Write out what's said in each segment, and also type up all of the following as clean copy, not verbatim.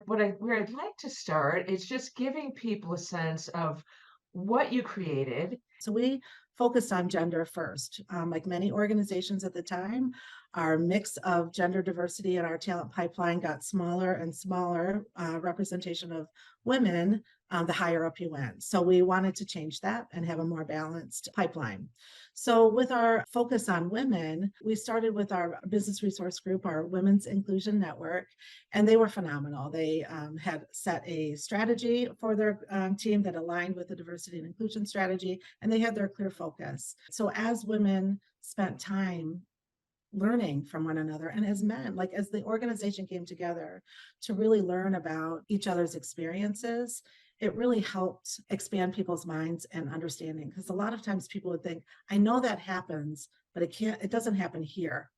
Where I'd like to start is just giving people a sense of what you created. So we focused on gender first. Like many organizations at the time, our mix of gender diversity in our talent pipeline got smaller and smaller representation of women, the higher up you went. So we wanted to change that and have a more balanced pipeline. So with our focus on women, we started with our business resource group, our Women's Inclusion Network, and they were phenomenal. They had set a strategy for their team that aligned with the diversity and inclusion strategy, and they had their clear focus. So as women spent time learning from one another, and as men, like as the organization came together to really learn about each other's experiences, it really helped expand people's minds and understanding. Because a lot of times people would think, I know that happens, but it doesn't happen here.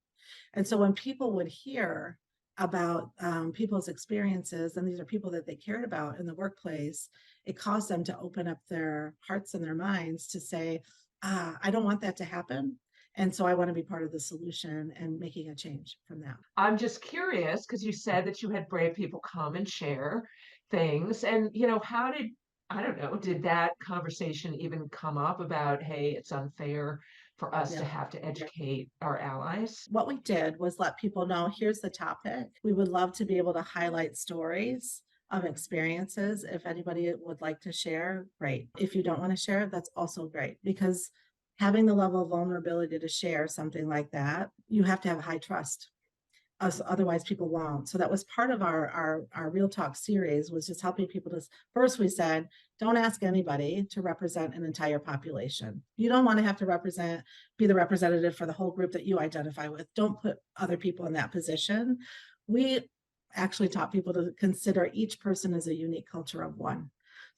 And so when people would hear about people's experiences, and these are people that they cared about in the workplace, it caused them to open up their hearts and their minds to say, I don't want that to happen. And so I want to be part of the solution and making a change from that. I'm just curious because you said that you had brave people come and share things. And, how did, I don't know, did that conversation even come up about, hey, it's unfair for us to Yeah. have to educate our allies? What we did was let people know here's the topic. We would love to be able to highlight stories of experiences. If anybody would like to share, great. If you don't want to share, that's also great, because having the level of vulnerability to share something like that, you have to have high trust. Otherwise people won't. So that was part of our Real Talk series, was just helping people to, first we said, don't ask anybody to represent an entire population. You don't want to have to be the representative for the whole group that you identify with. Don't put other people in that position. We actually taught people to consider each person as a unique culture of one.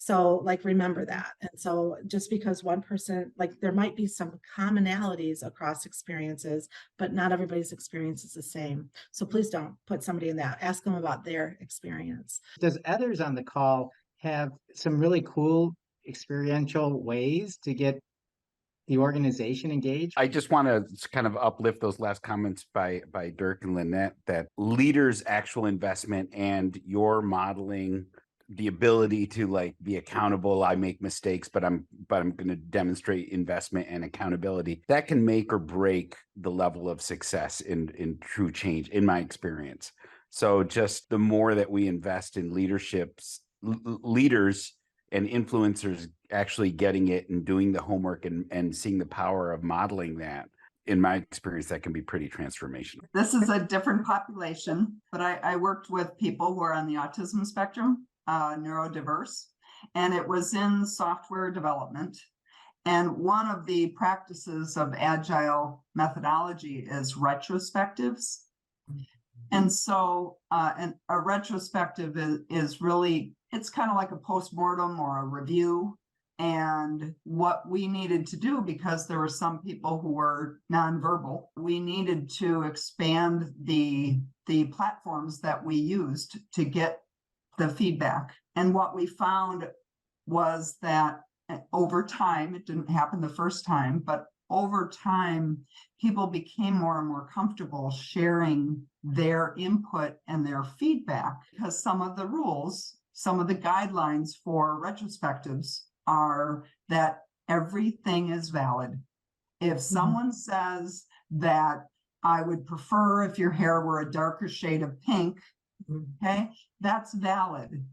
So like, remember that. And so just because one person, like there might be some commonalities across experiences, but not everybody's experience is the same. So please don't put somebody in that. Ask them about their experience. Does others on the call have some really cool experiential ways to get the organization engaged? I just want to kind of uplift those last comments by Dirk and Lynnette, that leaders' actual investment and your modeling the ability to like be accountable. I make mistakes, but I'm going to demonstrate investment and accountability. That can make or break the level of success in true change, in my experience. So just the more that we invest in leaders and influencers actually getting it and doing the homework and seeing the power of modeling that, in my experience, that can be pretty transformational. This is a different population, but I worked with people who are on the autism spectrum, neurodiverse, and it was in software development. And one of the practices of agile methodology is retrospectives. And so a retrospective is really, it's kind of like a postmortem or a review. And what we needed to do, because there were some people who were nonverbal, we needed to expand the platforms that we used to get the feedback. And what we found was that over time, it didn't happen the first time, but over time, people became more and more comfortable sharing their input and their feedback, because some of the rules, some of the guidelines for retrospectives are that everything is valid. If someone says that I would prefer if your hair were a darker shade of pink, okay, that's valid.